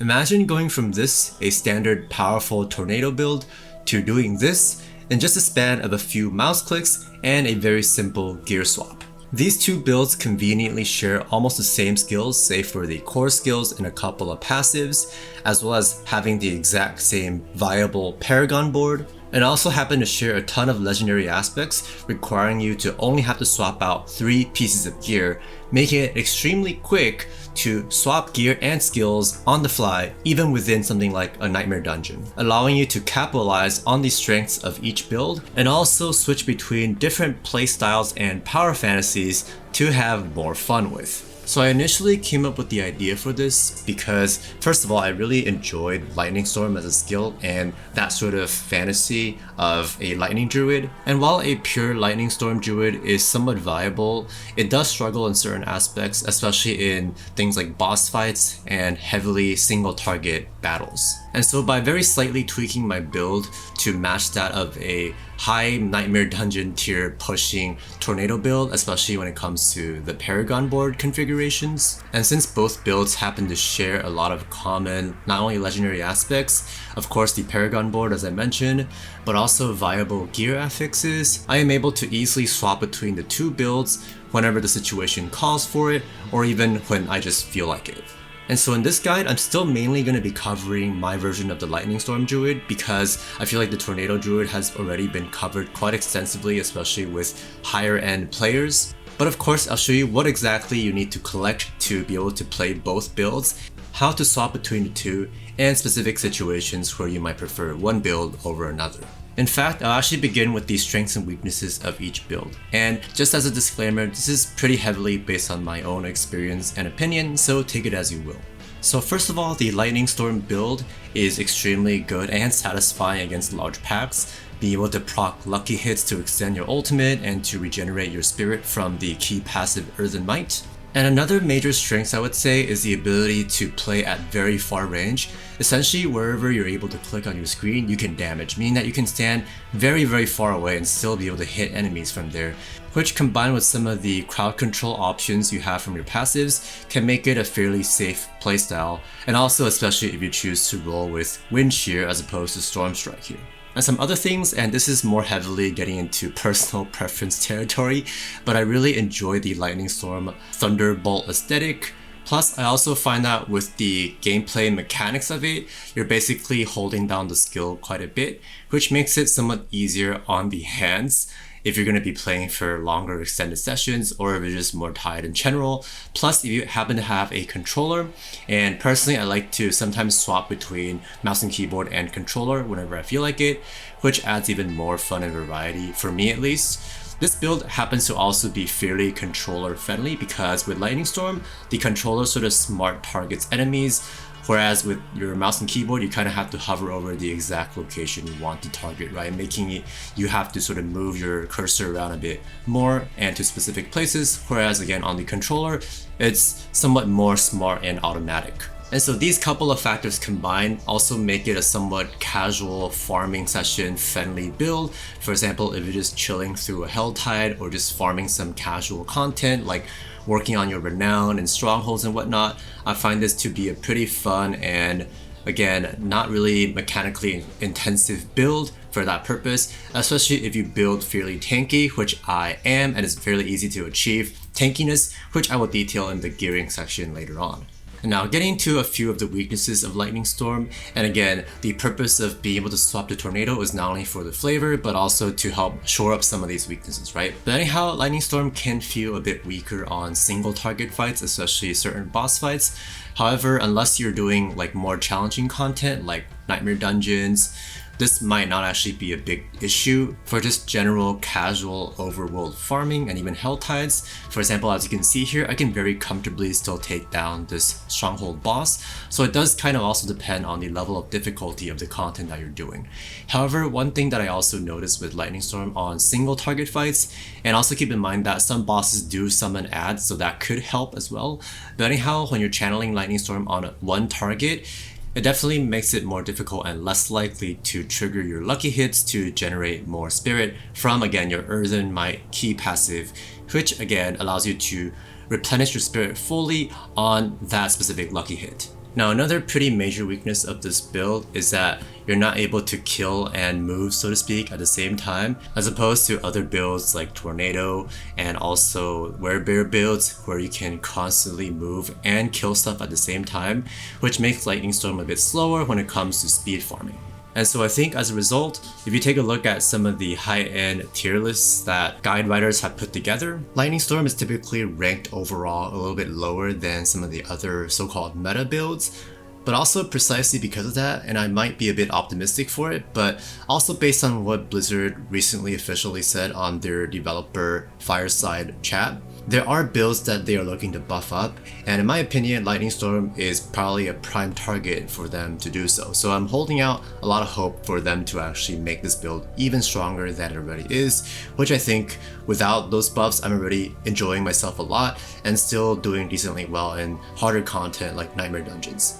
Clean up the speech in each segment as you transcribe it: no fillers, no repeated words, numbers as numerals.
Imagine going from this, a standard powerful tornado build, to doing this in just a span of a few mouse clicks and a very simple gear swap. These two builds conveniently share almost the same skills save for the core skills and a couple of passives, as well as having the exact same viable Paragon board, and also happen to share a ton of legendary aspects requiring you to only have to swap out 3 pieces of gear, making it extremely quick to swap gear and skills on the fly even within something like a nightmare dungeon, allowing you to capitalize on the strengths of each build and also switch between different playstyles and power fantasies to have more fun with. So I initially came up with the idea for this because, first of all, I really enjoyed Lightning Storm as a skill and that sort of fantasy of a Lightning Druid. And while a pure Lightning Storm Druid is somewhat viable, it does struggle in certain aspects, especially in things like boss fights and heavily single target battles. And so by very slightly tweaking my build to match that of a high Nightmare Dungeon tier pushing Tornado build, especially when it comes to the Paragon board configurations. And since both builds happen to share a lot of common, not only legendary aspects, of course the Paragon board as I mentioned, but also viable gear affixes, I am able to easily swap between the two builds whenever the situation calls for it, or even when I just feel like it. And so in this guide, I'm still mainly going to be covering my version of the Lightning Storm Druid because I feel like the Tornado Druid has already been covered quite extensively, especially with higher end players. But of course, I'll show you what exactly you need to collect to be able to play both builds, how to swap between the two, and specific situations where you might prefer one build over another. In fact, I'll actually begin with the strengths and weaknesses of each build. And just as a disclaimer, this is pretty heavily based on my own experience and opinion, so take it as you will. So first of all, the Lightning Storm build is extremely good and satisfying against large packs, being able to proc lucky hits to extend your ultimate and to regenerate your spirit from the key passive Earthen Might. And another major strength I would say is the ability to play at very far range. Essentially, wherever you're able to click on your screen, you can damage, meaning that you can stand very far away and still be able to hit enemies from there, which combined with some of the crowd control options you have from your passives can make it a fairly safe playstyle, and also especially if you choose to roll with Wind Shear as opposed to Storm Strike here. And some other things, and this is more heavily getting into personal preference territory, but I really enjoy the Lightning Storm Thunderbolt aesthetic. Plus, I also find that with the gameplay mechanics of it, you're basically holding down the skill quite a bit, which makes it somewhat easier on the hands if you're going to be playing for longer extended sessions or if you're just more tired in general. Plus, if you happen to have a controller, and personally I like to sometimes swap between mouse and keyboard and controller whenever I feel like it, which adds even more fun and variety for me at least. This build happens to also be fairly controller friendly because with Lightning Storm, the controller sort of smart targets enemies, whereas with your mouse and keyboard, you kind of have to hover over the exact location you want to target, right? Making it, you have to sort of move your cursor around a bit more and to specific places, whereas again on the controller, it's somewhat more smart and automatic. And so these couple of factors combined also make it a somewhat casual farming session friendly build. For example, if you're just chilling through a Hell Tide or just farming some casual content like working on your renown and strongholds and whatnot, I find this to be a pretty fun and again, not really mechanically intensive build for that purpose, especially if you build fairly tanky, which I am, and it's fairly easy to achieve tankiness, which I will detail in the gearing section later on. Now, getting to a few of the weaknesses of Lightning Storm, and again, the purpose of being able to swap to Tornado is not only for the flavor, but also to help shore up some of these weaknesses, right? But anyhow, Lightning Storm can feel a bit weaker on single target fights, especially certain boss fights. However, unless you're doing like more challenging content like Nightmare Dungeons, this might not actually be a big issue for just general casual overworld farming and even Hell Tides. For example, as you can see here, I can very comfortably still take down this stronghold boss, so it does kind of also depend on the level of difficulty of the content that you're doing. However, one thing that I also noticed with Lightning Storm on single target fights, and also keep in mind that some bosses do summon ads, so that could help as well. But anyhow, when you're channeling Lightning Storm on one target, it definitely makes it more difficult and less likely to trigger your lucky hits to generate more spirit from, again, your Earthen Might key passive, which again allows you to replenish your spirit fully on that specific lucky hit. Now another pretty major weakness of this build is that you're not able to kill and move, so to speak, at the same time, as opposed to other builds like Tornado and also Werebear builds where you can constantly move and kill stuff at the same time, which makes Lightning Storm a bit slower when it comes to speed farming. And so I think as a result, if you take a look at some of the high-end tier lists that guide writers have put together, Lightning Storm is typically ranked overall a little bit lower than some of the other so-called meta builds. But also precisely because of that, and I might be a bit optimistic for it, but also based on what Blizzard recently officially said on their developer fireside chat, there are builds that they are looking to buff up, and in my opinion, Lightning Storm is probably a prime target for them to do so. So I'm holding out a lot of hope for them to actually make this build even stronger than it already is, which I think without those buffs, I'm already enjoying myself a lot and still doing decently well in harder content like Nightmare Dungeons.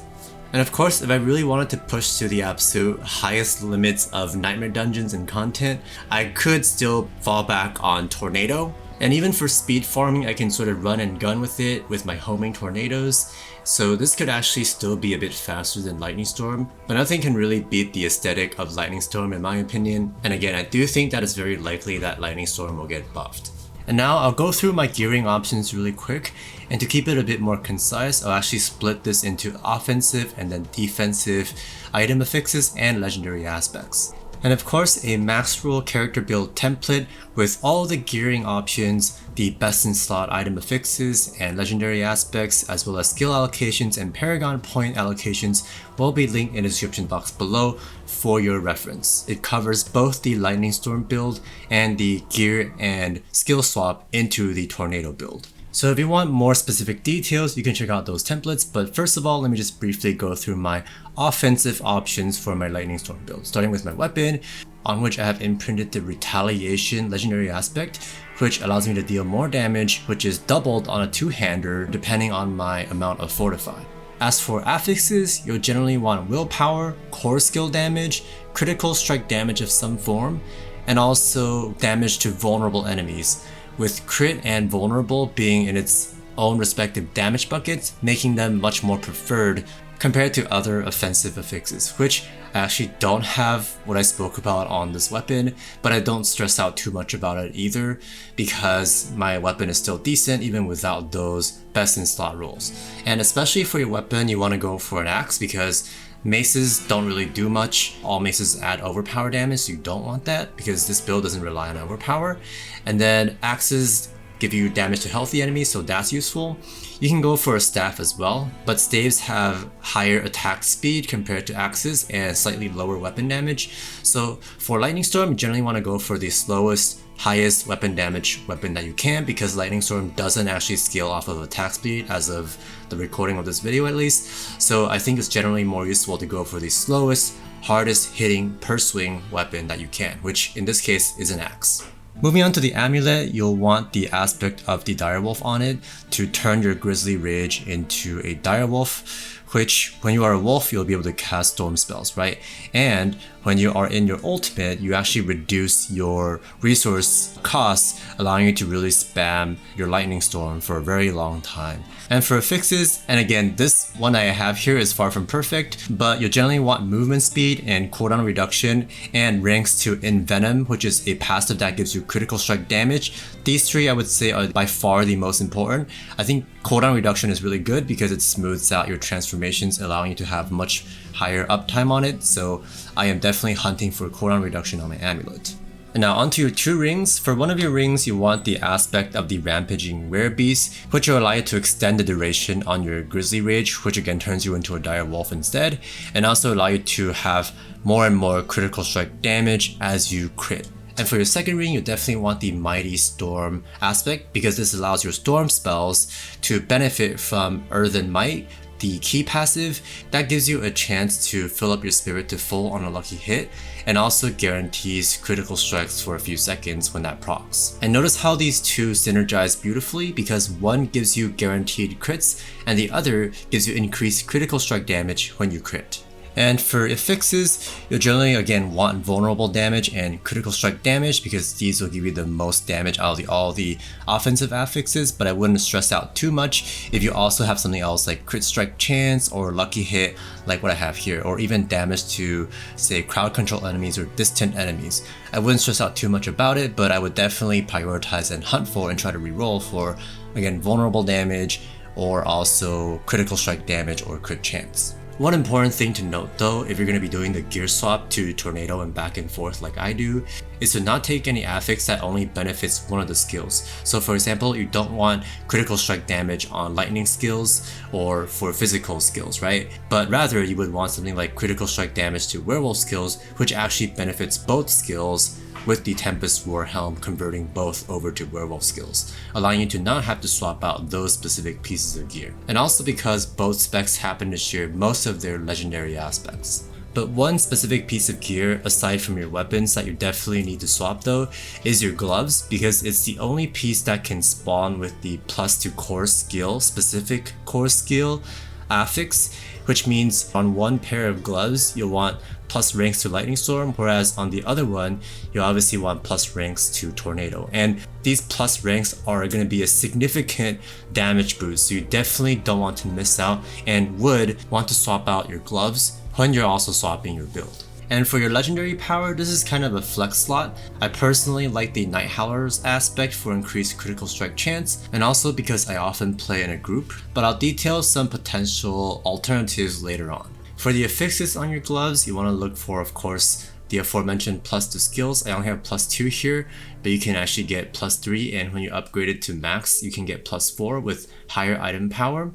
And of course, if I really wanted to push to the absolute highest limits of Nightmare Dungeons and content, I could still fall back on Tornado. And even for speed farming, I can sort of run and gun with it with my homing tornadoes. So this could actually still be a bit faster than Lightning Storm, but nothing can really beat the aesthetic of Lightning Storm in my opinion. And again, I do think that it's very likely that Lightning Storm will get buffed. And now I'll go through my gearing options really quick, and to keep it a bit more concise, I'll actually split this into offensive and then defensive item affixes and legendary aspects. And of course, a Maxroll character build template with all the gearing options, the best in slot item affixes and legendary aspects, as well as skill allocations and Paragon point allocations will be linked in the description box below for your reference. It covers both the Lightning Storm build and the gear and skill swap into the Tornado build. So if you want more specific details, you can check out those templates, but first of all, let me just briefly go through my offensive options for my Lightning Storm build, starting with my weapon, on which I have imprinted the Retaliation legendary aspect, which allows me to deal more damage, which is doubled on a two-hander depending on my amount of Fortify. As for affixes, you'll generally want willpower, core skill damage, critical strike damage of some form, and also damage to vulnerable enemies, with crit and vulnerable being in its own respective damage buckets, making them much more preferred compared to other offensive affixes, which I actually don't have what I spoke about on this weapon, but I don't stress out too much about it either because my weapon is still decent even without those best in slot rolls. And especially for your weapon, you want to go for an axe because maces don't really do much. All maces add overpower damage, so you don't want that because this build doesn't rely on overpower. And then axes give you damage to healthy enemies, so that's useful. You can go for a staff as well, but staves have higher attack speed compared to axes and slightly lower weapon damage. So for Lightning Storm, you generally want to go for the slowest, highest weapon damage weapon that you can because Lightning Storm doesn't actually scale off of attack speed as of the recording of this video at least. So I think it's generally more useful to go for the slowest, hardest hitting per swing weapon that you can, which in this case is an axe. Moving on to the amulet, you'll want the aspect of the direwolf on it to turn your Grisly Rage into a direwolf, which when you are a wolf, you'll be able to cast storm spells, right? And when you are in your ultimate, you actually reduce your resource costs, allowing you to really spam your Lightning Storm for a very long time. And for affixes, and again, this one I have here is far from perfect, but you'll generally want movement speed and cooldown reduction and ranks to Envenom, which is a passive that gives you critical strike damage. These three I would say are by far the most important. I think cooldown reduction is really good because it smooths out your transformations, allowing you to have much higher uptime on it, so I am definitely hunting for cooldown reduction on my amulet. And now onto your two rings. For one of your rings, you want the aspect of the Rampaging Werebeast, which will allow you to extend the duration on your Grisly Rage, which again turns you into a dire wolf instead, and also allow you to have more and more critical strike damage as you crit. And for your second ring, you definitely want the Mighty Storm aspect because this allows your storm spells to benefit from Earthen Might, the key passive that gives you a chance to fill up your spirit to full on a lucky hit, and also guarantees critical strikes for a few seconds when that procs. And notice how these two synergize beautifully because one gives you guaranteed crits and the other gives you increased critical strike damage when you crit. And for affixes, you'll generally again want vulnerable damage and critical strike damage because these will give you the most damage out of all the offensive affixes, but I wouldn't stress out too much if you also have something else like crit strike chance or lucky hit like what I have here, or even damage to say crowd control enemies or distant enemies. I wouldn't stress out too much about it, but I would definitely prioritize and hunt for and try to reroll for again vulnerable damage or also critical strike damage or crit chance. One important thing to note though, if you're going to be doing the gear swap to tornado and back and forth like I do, is to not take any affix that only benefits one of the skills. So for example, you don't want critical strike damage on lightning skills or for physical skills, right? But rather you would want something like critical strike damage to werewolf skills, which actually benefits both skills, with the Tempest Roar Helm converting both over to werewolf skills, allowing you to not have to swap out those specific pieces of gear. And also because both specs happen to share most of their legendary aspects. But one specific piece of gear aside from your weapons that you definitely need to swap though is your gloves, because it's the only piece that can spawn with the +2 core skill, specific core skill affix, which means on one pair of gloves you'll want plus ranks to Lightning Storm, whereas on the other one you obviously want plus ranks to Tornado. And these plus ranks are going to be a significant damage boost, so you definitely don't want to miss out and would want to swap out your gloves when you're also swapping your build. And for your legendary power, this is kind of a flex slot. I personally like the Night Howler's aspect for increased critical strike chance, and also because I often play in a group, but I'll detail some potential alternatives later on. For the affixes on your gloves, you want to look for, of course, the aforementioned +2 skills. I only have +2 here, but you can actually get +3, and when you upgrade it to max, you can get +4 with higher item power.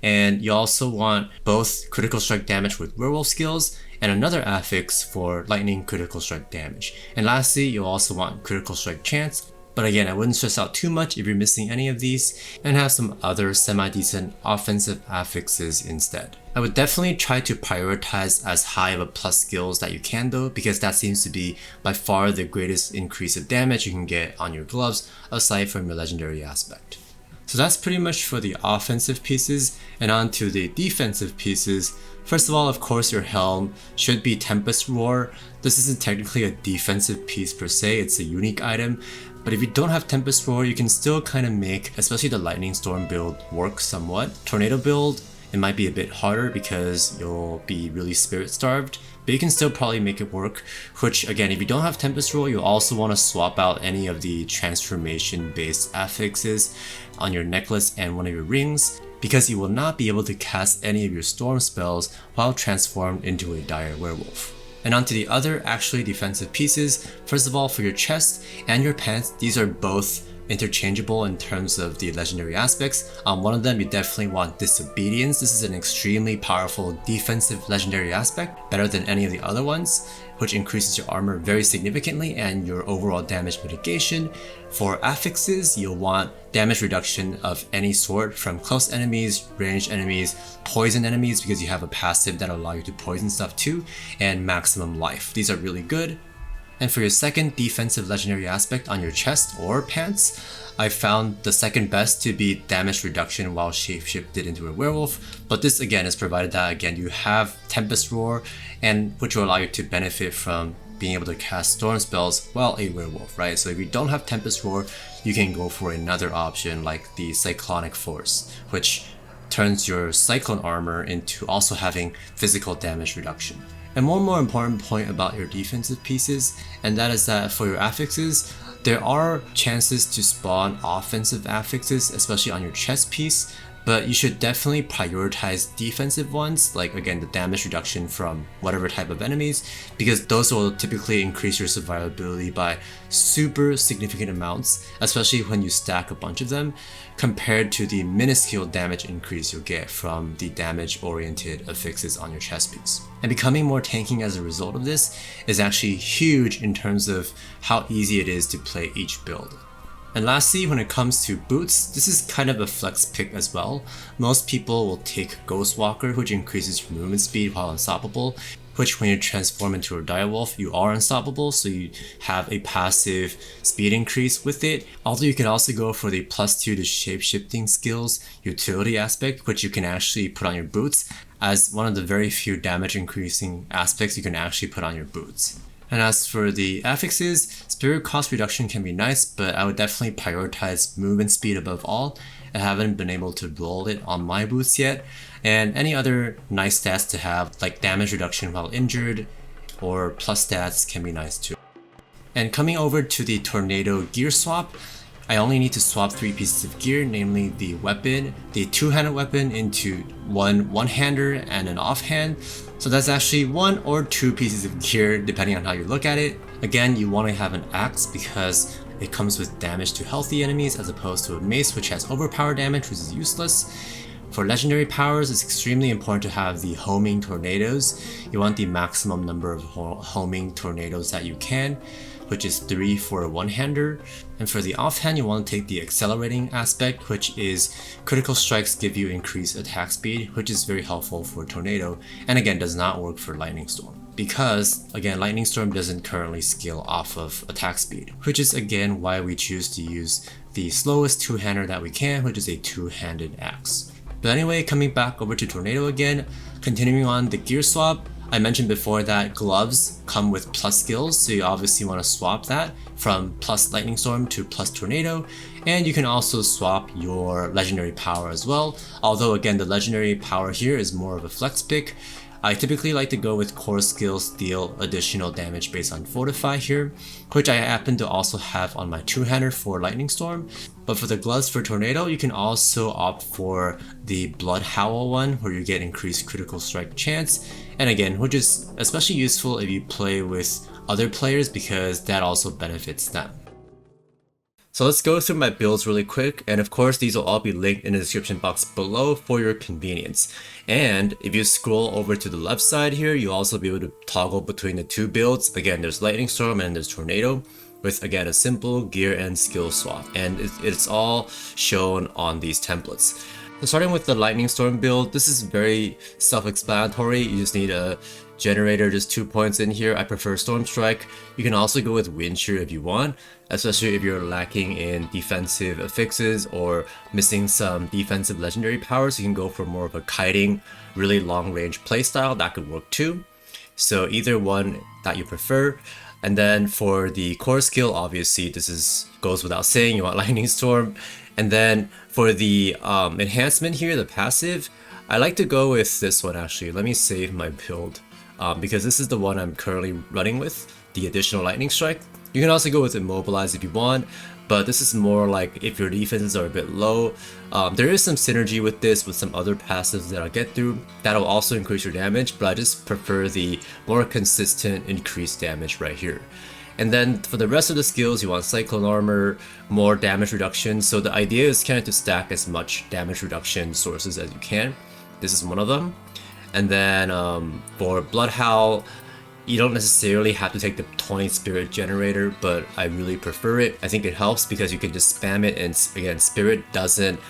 And you also want both critical strike damage with werewolf skills and another affix for lightning critical strike damage. And lastly, you'll also want critical strike chance. But again, I wouldn't stress out too much if you're missing any of these, and have some other semi-decent offensive affixes instead. I would definitely try to prioritize as high of a plus skills that you can though, because that seems to be by far the greatest increase of damage you can get on your gloves aside from your legendary aspect. So that's pretty much for the offensive pieces, and on to the defensive pieces. First of all, of course, your helm should be Tempest Roar. This isn't technically a defensive piece per se, it's a unique item. But if you don't have Tempest Roar, you can still kind of make, especially the Lightning Storm build, work somewhat. Tornado build, it might be a bit harder because you'll be really spirit starved, but you can still probably make it work, which again, if you don't have Tempest Roar, you'll also want to swap out any of the transformation based affixes on your necklace and one of your rings, because you will not be able to cast any of your storm spells while transformed into a dire werewolf. And onto the other actually defensive pieces. First of all, for your chest and your pants, these are both interchangeable in terms of the legendary aspects. On one of them, you definitely want Disobedience. This is an extremely powerful defensive legendary aspect, better than any of the other ones, which increases your armor very significantly and your overall damage mitigation. For affixes, you'll want damage reduction of any sort from close enemies, ranged enemies, poison enemies, because you have a passive that'll allow you to poison stuff too, and maximum life. These are really good. And for your second defensive legendary aspect on your chest or pants, I found the second best to be damage reduction while shapeshifted into a werewolf, but this again is provided that again you have Tempest Roar, and which will allow you to benefit from being able to cast storm spells while a werewolf, right? So if you don't have Tempest Roar, you can go for another option like the Cyclonic Force, which turns your Cyclone armor into also having physical damage reduction. And one more important point about your defensive pieces, and that is that for your affixes, there are chances to spawn offensive affixes, especially on your chest piece, but you should definitely prioritize defensive ones, like again the damage reduction from whatever type of enemies, because those will typically increase your survivability by super significant amounts, especially when you stack a bunch of them, compared to the minuscule damage increase you'll get from the damage oriented affixes on your chest piece. And becoming more tanking as a result of this is actually huge in terms of how easy it is to play each build. And lastly, when it comes to boots, this is kind of a flex pick as well. Most people will take Ghostwalker, which increases your movement speed while unstoppable, which when you transform into a direwolf, you are unstoppable, so you have a passive speed increase with it. Although you can also go for the +2 to shapeshifting skills utility aspect, which you can actually put on your boots as one of the very few damage increasing aspects you can actually put on your boots. And as for the affixes, spirit cost reduction can be nice, but I would definitely prioritize movement speed above all. I haven't been able to roll it on my boots yet. And any other nice stats to have, like damage reduction while injured or plus stats, can be nice too. And coming over to the tornado gear swap, I only need to swap 3 pieces of gear, namely the weapon, the two-handed weapon into one-hander and an offhand. So that's actually 1 or 2 pieces of gear depending on how you look at it. Again, you want to have an axe because it comes with damage to healthy enemies as opposed to a mace which has overpower damage, which is useless. For legendary powers, it's extremely important to have the homing tornadoes. You want the maximum number of homing tornadoes that you can, which is 3 for a one-hander. And for the offhand, you want to take the accelerating aspect, which is critical strikes give you increased attack speed, which is very helpful for tornado, and again does not work for lightning storm. Because, again, Lightning Storm doesn't currently scale off of attack speed, which is again why we choose to use the slowest two-hander that we can, which is a two-handed axe. But anyway, coming back over to Tornado again, continuing on the gear swap, I mentioned before that gloves come with plus skills, so you obviously want to swap that from plus Lightning Storm to plus Tornado, and you can also swap your legendary power as well, although again the legendary power here is more of a flex pick. I typically like to go with core skills deal additional damage based on Fortify here, which I happen to also have on my two-hander for Lightning Storm. But for the gloves for Tornado, you can also opt for the Blood Howl one, where you get increased critical strike chance, and again, which is especially useful if you play with other players because that also benefits them. So let's go through my builds really quick, and of course these will all be linked in the description box below for your convenience. And if you scroll over to the left side here, you'll also be able to toggle between the two builds. Again, there's Lightning Storm and there's Tornado, with again a simple gear and skill swap, and it's all shown on these templates. So starting with the Lightning Storm build, this is very self-explanatory. You just need a generator, just 2 points in here. I prefer Storm Strike. You can also go with Wind Shear if you want, especially if you're lacking in defensive affixes or missing some defensive legendary powers. You can go for more of a kiting, really long range playstyle. That could work too. So either one that you prefer. And then for the core skill, obviously this goes without saying, you want Lightning Storm. And then for the enhancement here, the passive, I like to go with this one actually. Let me save my build because this is the one I'm currently running with, the additional Lightning Strike. You can also go with Immobilize if you want, but this is more like if your defenses are a bit low. There is some synergy with this with some other passives that I'll get through that'll also increase your damage, but I just prefer the more consistent increased damage right here. And then for the rest of the skills, you want Cyclone Armor, more damage reduction. So the idea is kind of to stack as much damage reduction sources as you can. This is one of them. And then for Blood Howl, you don't necessarily have to take the 20 Spirit Generator, but I really prefer it. I think it helps because you can just spam it, and again, Spirit doesn't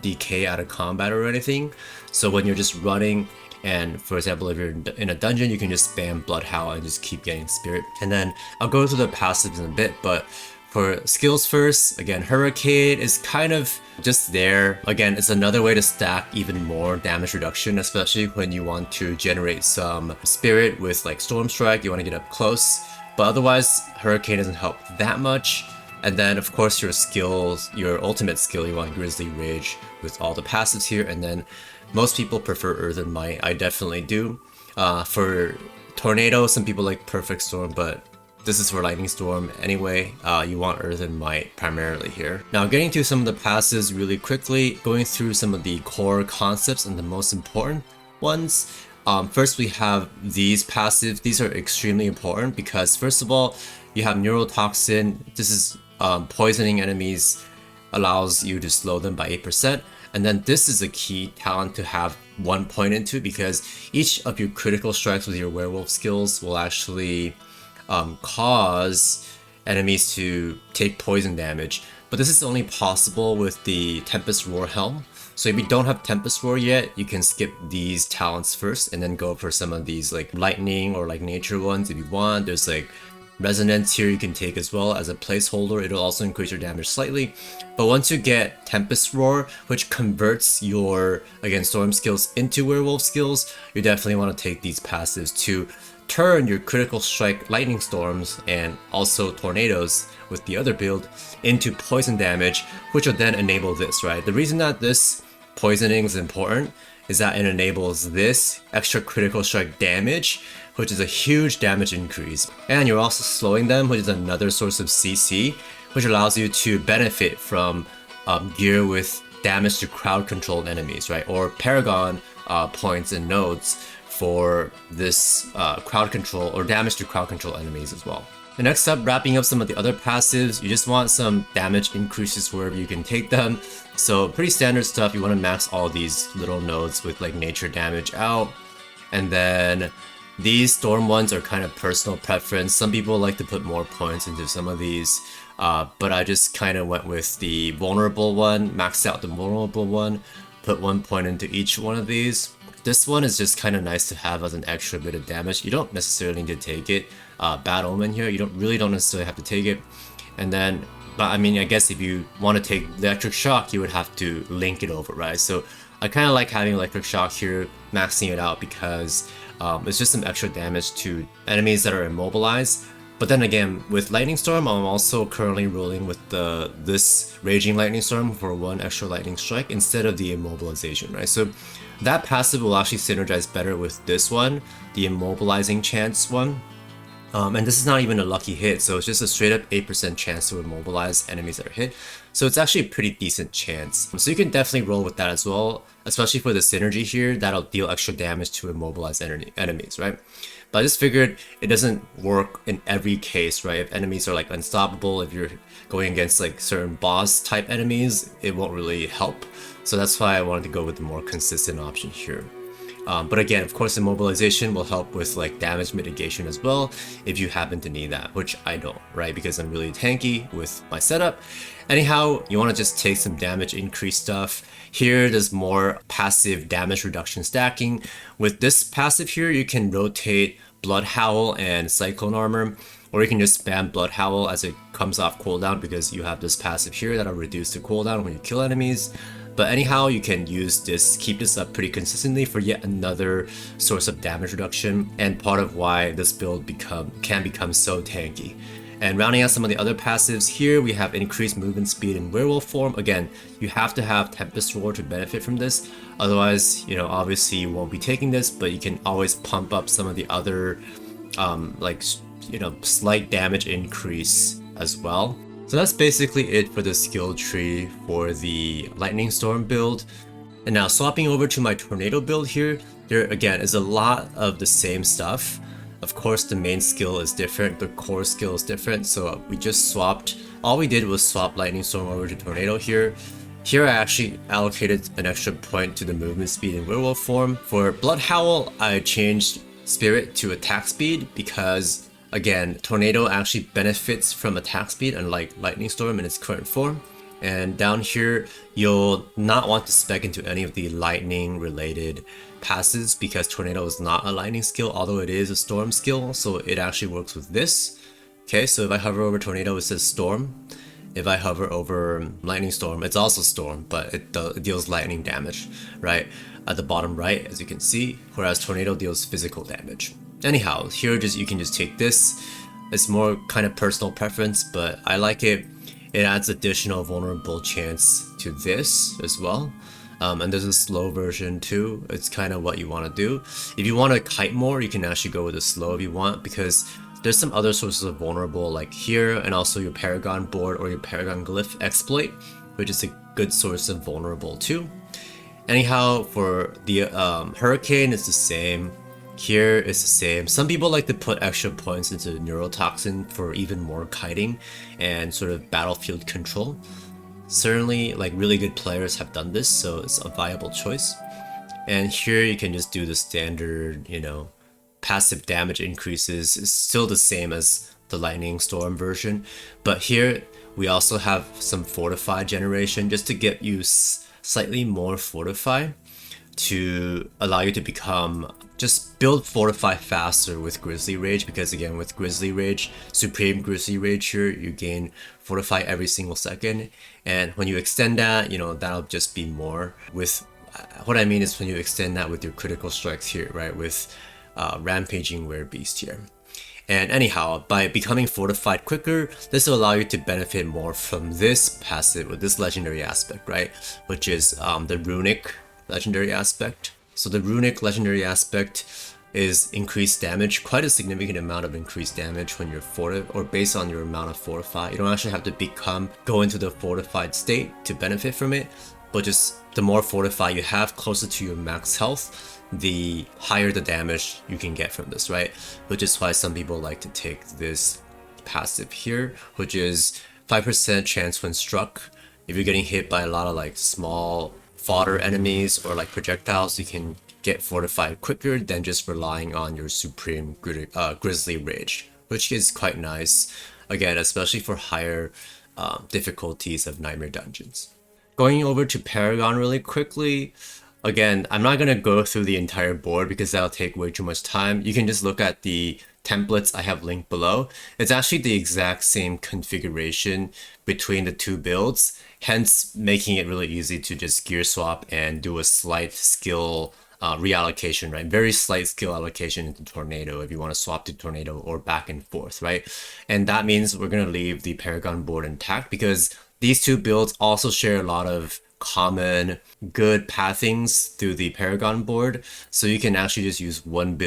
decay out of combat or anything. So when you're just running, and for example, if you're in a dungeon, you can just spam Blood Howl and just keep getting Spirit. And then I'll go through the passives in a bit, but for skills first, again, Hurricane is kind of just there. Again, it's another way to stack even more damage reduction, especially when you want to generate some Spirit with like Storm Strike, you want to get up close. But otherwise, Hurricane doesn't help that much. And then of course your skills, your ultimate skill, you want Grizzly Rage with all the passives here. And then most people prefer Earthen Might. I definitely do. For Tornado, some people like Perfect Storm, but this is for Lightning Storm anyway. You want Earthen Might primarily here. Now getting to some of the passives really quickly, going through some of the core concepts and the most important ones. First we have these passives. These are extremely important because first of all, you have Neurotoxin. This is poisoning enemies, allows you to slow them by 8%. And then this is a key talent to have 1 point into, because each of your critical strikes with your werewolf skills will actually cause enemies to take poison damage. but this is only possible with the Tempest Roar helm. So if you don't have Tempest Roar yet, you can skip these talents first and then go for some of these like lightning or like nature ones if you want. There's like resonance here you can take as well as a placeholder. It'll also increase your damage slightly. But once you get Tempest Roar, which converts your, again, storm skills into werewolf skills, you definitely want to take these passives to turn your critical strike lightning storms and also tornadoes with the other build into poison damage, which will then enable this, right? The reason that this poisoning is important is that it enables this extra critical strike damage, which is a huge damage increase. And you're also slowing them, which is another source of CC, which allows you to benefit from gear with damage to crowd controlled enemies, right? Or Paragon points and nodes for this crowd control or damage to crowd control enemies as well. And next up, wrapping up some of the other passives, you just want some damage increases wherever you can take them. So pretty standard stuff. You want to max all these little nodes with like nature damage out. And then these storm ones are kind of personal preference. Some people like to put more points into some of these, but I just kind of went with the vulnerable one, maxed out the vulnerable one, put 1 point into each one of these. This one is just kind of nice to have as an extra bit of damage. You don't necessarily need to take it. Bad Omen here, you don't necessarily have to take it. And then, but I mean, I guess if you want to take Electric Shock, you would have to link it over, right? So I kind of like having Electric Shock here, maxing it out because it's just some extra damage to enemies that are immobilized. But then again, with Lightning Storm, I'm also currently rolling with this Raging Lightning Storm for 1 extra Lightning Strike instead of the Immobilization, right? So that passive will actually synergize better with this one, the Immobilizing Chance one. And this is not even a lucky hit, so it's just a straight up 8% chance to immobilize enemies that are hit. So it's actually a pretty decent chance. So you can definitely roll with that as well, especially for the synergy here, that'll deal extra damage to immobilize enemies, right? But I just figured it doesn't work in every case, right? If enemies are like unstoppable, if you're going against like certain boss type enemies, it won't really help. So that's why I wanted to go with the more consistent option here. But again, of course, immobilization will help with like damage mitigation as well if you happen to need that, which I don't, right? Because I'm really tanky with my setup. Anyhow, you want to just take some damage increase stuff. Here, there's more passive damage reduction stacking. With this passive here, you can rotate Blood Howl and Cyclone Armor, or you can just spam Blood Howl as it comes off cooldown because you have this passive here that'll reduce the cooldown when you kill enemies. But anyhow, you can use this, keep this up pretty consistently for yet another source of damage reduction, and part of why this build can become so tanky. And rounding out some of the other passives here, we have increased movement speed in werewolf form. Again, you have to have Tempest Roar to benefit from this. Otherwise, you know, obviously you won't be taking this, but you can always pump up some of the other, slight damage increase as well. So that's basically it for the skill tree for the Lightning Storm build. And now swapping over to my Tornado build here, there again is a lot of the same stuff. Of course, the main skill is different, the core skill is different, so we just swapped. All we did was swap Lightning Storm over to Tornado here. Here I actually allocated an extra point to the movement speed in werewolf form. For Blood Howl, I changed Spirit to attack speed because, again, Tornado actually benefits from attack speed unlike Lightning Storm in its current form. And down here, you'll not want to spec into any of the lightning related passes because Tornado is not a lightning skill, although it is a storm skill, so it actually works with this. Okay, so if I hover over Tornado, it says Storm. If I hover over Lightning Storm, it's also Storm, but it deals lightning damage, right? At the bottom right, as you can see, whereas Tornado deals physical damage. Anyhow, here you can just take this. It's more kind of personal preference, but I like it. It adds additional vulnerable chance to this as well. And there's a slow version too. It's kind of what you want to do. If you want to kite more, you can actually go with the slow if you want, because there's some other sources of vulnerable like here, and also your Paragon board or your Paragon Glyph exploit, which is a good source of vulnerable too. Anyhow, for the Hurricane, it's the same. Here it's the same. Some people like to put extra points into Neurotoxin for even more kiting and sort of battlefield control. Certainly, like, really good players have done this, so it's a viable choice. And here you can just do the standard, you know, passive damage increases. It's still the same as the Lightning Storm version, but here We also have some fortify generation just to get you slightly more fortify to allow you to become just build fortify faster with Grizzly Rage, because again with Grizzly Rage, Supreme Grizzly Rage here, you gain fortify every single second, and when you extend that, you know, that'll just be more with what I mean is when you extend that with your critical strikes here, right, with rampaging Werebeast here. And anyhow, by becoming fortified quicker, this will allow you to benefit more from this passive or this legendary aspect, right? Which is the runic legendary aspect. So the runic legendary aspect is increased damage, quite a significant amount of increased damage when you're fortified, or based on your amount of fortify. You don't actually have to go into the fortified state to benefit from it, but just the more fortify you have closer to your max health, the higher the damage you can get from this, right? Which is why some people like to take this passive here, which is 5% chance when struck. If you're getting hit by a lot of like small fodder enemies or like projectiles, you can get fortified quicker than just relying on your Supreme Grizzly Rage, which is quite nice, again, especially for higher difficulties of Nightmare Dungeons. Going over to Paragon really quickly, again, I'm not going to go through the entire board because that'll take way too much time. You can just look at the templates I have linked below. It's actually the exact same configuration between the two builds, hence making it really easy to just gear swap and do a slight skill reallocation, right? Very slight skill allocation into Tornado if you want to swap to Tornado or back and forth, right? And that means we're going to leave the Paragon board intact because these two builds also share a lot of common good pathings through the Paragon board, so you can actually just use one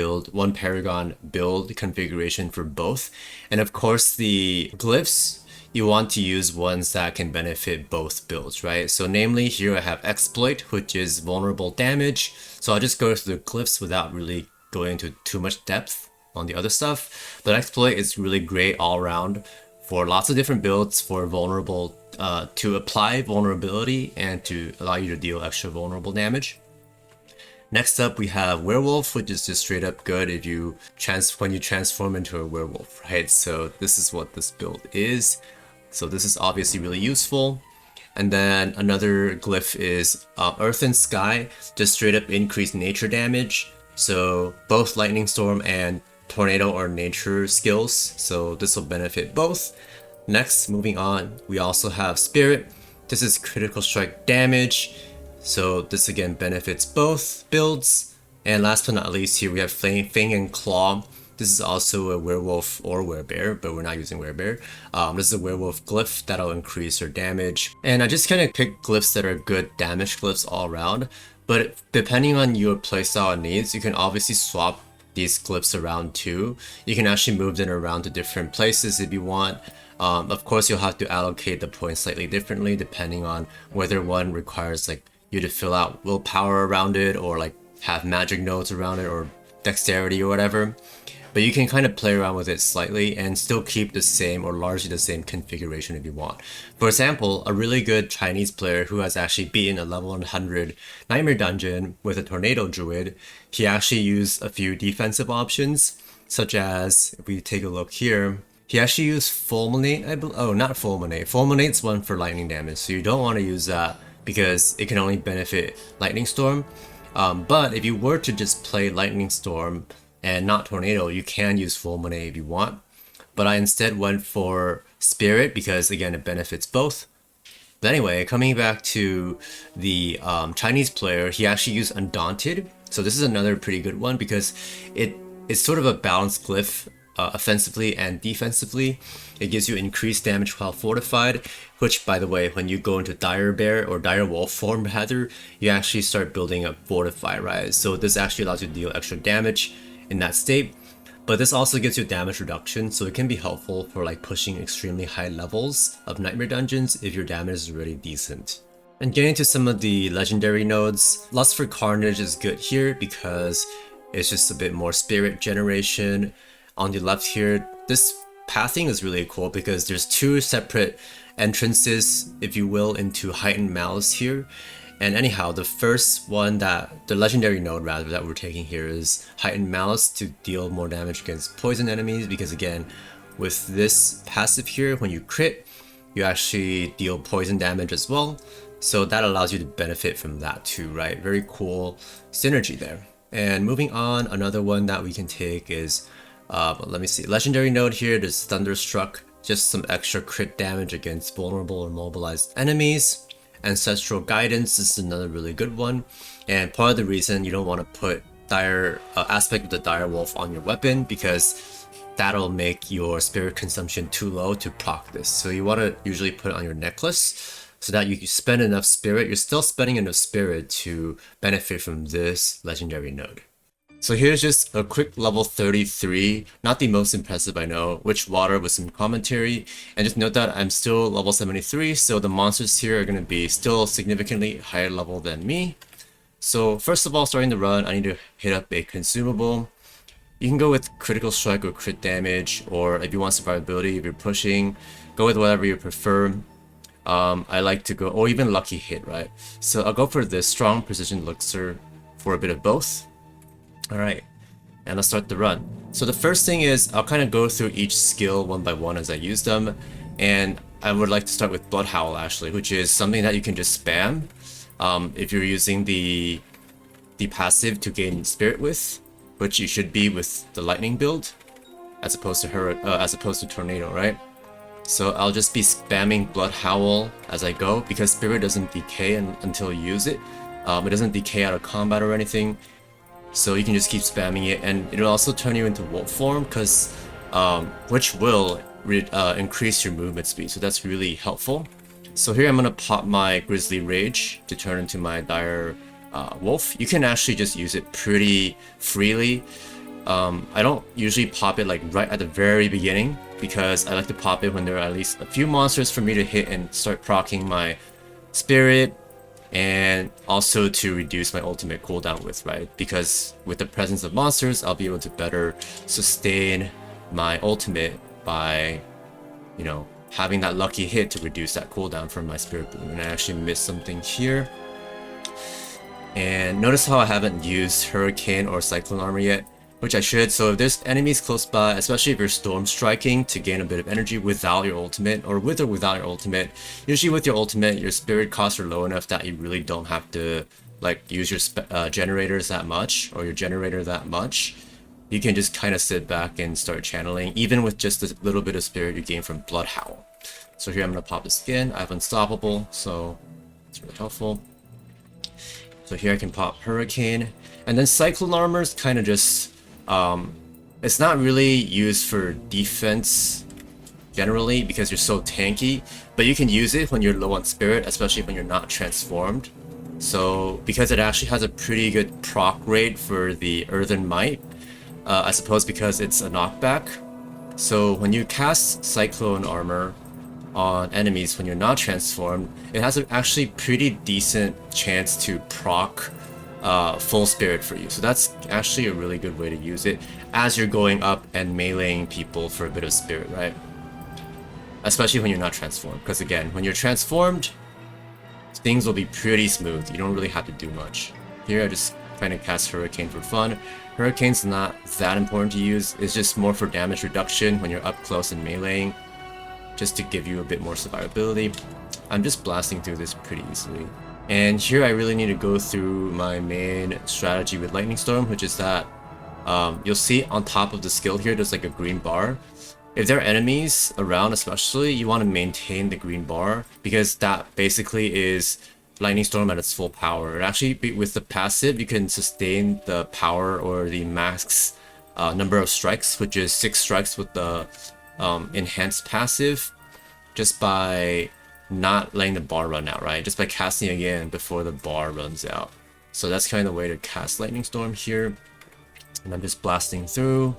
Paragon build configuration for both. And of course the glyphs, you want to use ones that can benefit both builds, right? So namely here I have exploit, which is vulnerable damage, so I'll just go through the glyphs without really going into too much depth on the other stuff. But exploit is really great all around for lots of different builds for vulnerable to apply vulnerability and to allow you to deal extra vulnerable damage. Next up we have werewolf, which is just straight up good if you when you transform into a werewolf, right? So this is what this build is. So this is obviously really useful. And then another glyph is earth and sky, just straight up increased nature damage. So both lightning storm and tornado are nature skills, so this will benefit both. Next, moving on, we also have Spirit. This is critical strike damage, so this again benefits both builds. And last but not least, here we have Fang and Claw. This is also a werewolf or werebear, but we're not using werebear. This is a werewolf glyph that'll increase your damage. And I just kind of picked glyphs that are good damage glyphs all around, but depending on your playstyle and needs, you can obviously swap these glyphs around too. You can actually move them around to different places if you want. Of course, you'll have to allocate the points slightly differently depending on whether one requires like you to fill out willpower around it, or like have magic nodes around it, or dexterity or whatever. But you can kind of play around with it slightly and still keep the same or largely the same configuration if you want. For example, a really good Chinese player who has actually beaten a level 100 Nightmare Dungeon with a Tornado Druid, he actually used a few defensive options, such as, if we take a look here, he actually used Fulminate, not Fulminate. Fulminate's one for lightning damage, so you don't want to use that because it can only benefit Lightning Storm. But if you were to just play Lightning Storm and not Tornado, you can use Fulminate if you want. But I instead went for Spirit because, again, it benefits both. But anyway, coming back to the Chinese player, he actually used Undaunted. So this is another pretty good one because it's sort of a balanced glyph. Offensively and defensively. It gives you increased damage while fortified, which, by the way, when you go into dire bear or dire wolf form rather, you actually start building up fortify, right? So this actually allows you to deal extra damage in that state, but this also gives you damage reduction, so it can be helpful for like pushing extremely high levels of Nightmare Dungeons if your damage is really decent. And getting to some of the legendary nodes, Lust for Carnage is good here because it's just a bit more spirit generation. On the left here, this pathing is really cool because there's two separate entrances, if you will, into Heightened Malice here. And anyhow, the first one, the legendary node rather, that we're taking here is Heightened Malice to deal more damage against poison enemies, because again, with this passive here, when you crit, you actually deal poison damage as well. So that allows you to benefit from that too, right? Very cool synergy there. And moving on, another one that we can take is, let me see, legendary node here, there's Thunderstruck, just some extra crit damage against vulnerable or mobilized enemies. Ancestral Guidance is another really good one. And part of the reason you don't want to put Dire Aspect of the Dire Wolf on your weapon, because that'll make your spirit consumption too low to proc this. So you want to usually put it on your necklace so that you spend enough spirit. You're still spending enough spirit to benefit from this legendary node. So here's just a quick level 33, not the most impressive I know, Witch Water with some commentary. And just note that I'm still level 73, so the monsters here are going to be still significantly higher level than me. So first of all, starting the run, I need to hit up a consumable. You can go with critical strike or crit damage, or if you want survivability, if you're pushing, go with whatever you prefer. I like to go, or even lucky hit, right? So I'll go for this strong precision elixir for a bit of both. Alright, and let's start the run. So the first thing is, I'll kind of go through each skill one by one as I use them, and I would like to start with Blood Howl actually, which is something that you can just spam if you're using the passive to gain spirit with, which you should be with the lightning build, as opposed to tornado, right? So I'll just be spamming Blood Howl as I go, because spirit doesn't decay until you use it. It doesn't decay out of combat or anything. So you can just keep spamming it, and it'll also turn you into wolf form, because which will increase your movement speed, so that's really helpful. So here I'm gonna pop my Grizzly Rage to turn into my Dire Wolf. You can actually just use it pretty freely. I don't usually pop it like right at the very beginning, because I like to pop it when there are at least a few monsters for me to hit and start proccing my spirit, and also to reduce my ultimate cooldown with, right? Because with the presence of monsters, I'll be able to better sustain my ultimate by, you know, having that lucky hit to reduce that cooldown from my spirit boom. And I actually missed something here. And notice how I haven't used Hurricane or Cyclone Armor yet, which I should. So if there's enemies close by, especially if you're storm striking to gain a bit of energy without your ultimate, or with or without your ultimate, usually with your ultimate, your spirit costs are low enough that you really don't have to like use your generators that much, or your generator that much. You can just kind of sit back and start channeling, even with just a little bit of spirit you gain from Blood Howl. So here I'm going to pop this again. I have Unstoppable, so it's really helpful. So here I can pop Hurricane, and then Cyclone Armor is kind of just it's not really used for defense generally because you're so tanky, but you can use it when you're low on spirit, especially when you're not transformed. So because it actually has a pretty good proc rate for the Earthen Might, I suppose because it's a knockback. So when you cast Cyclone Armor on enemies when you're not transformed, it has an actually pretty decent chance to proc full spirit for you. So that's actually a really good way to use it as you're going up and meleeing people for a bit of spirit, right? Especially when you're not transformed, because again, when you're transformed, things will be pretty smooth. You don't really have to do much. Here I just kind of cast Hurricane for fun. Hurricane's not that important to use, it's just more for damage reduction when you're up close and meleeing, just to give you a bit more survivability. I'm just blasting through this pretty easily. And here I really need to go through my main strategy with Lightning Storm, which is that you'll see on top of the skill here, there's like a green bar. If there are enemies around especially, you want to maintain the green bar, because that basically is Lightning Storm at its full power. Actually, with the passive, you can sustain the power or the max number of strikes, which is 6 strikes with the enhanced passive, just by not letting the bar run out, right? Just by casting again before the bar runs out. So that's kind of the way to cast Lightning Storm here. And I'm just blasting through.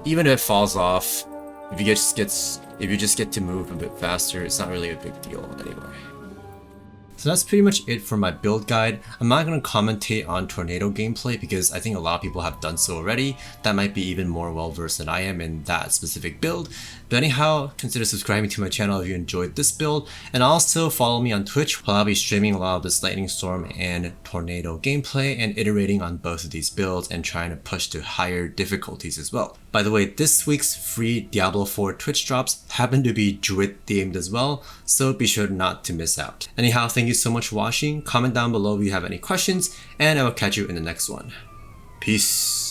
Even if it falls off, if you just get to move a bit faster, it's not really a big deal anyway. So that's pretty much it for my build guide. I'm not going to commentate on Tornado gameplay because I think a lot of people have done so already. That might be even more well versed than I am in that specific build. But anyhow, consider subscribing to my channel if you enjoyed this build, and also follow me on Twitch where I'll be streaming a lot of this Lightning Storm and Tornado gameplay and iterating on both of these builds and trying to push to higher difficulties as well. By the way, this week's free Diablo 4 Twitch drops happen to be Druid themed as well, so be sure not to miss out. Anyhow, thank you so much for watching. Comment down below if you have any questions, and I will catch you in the next one. Peace.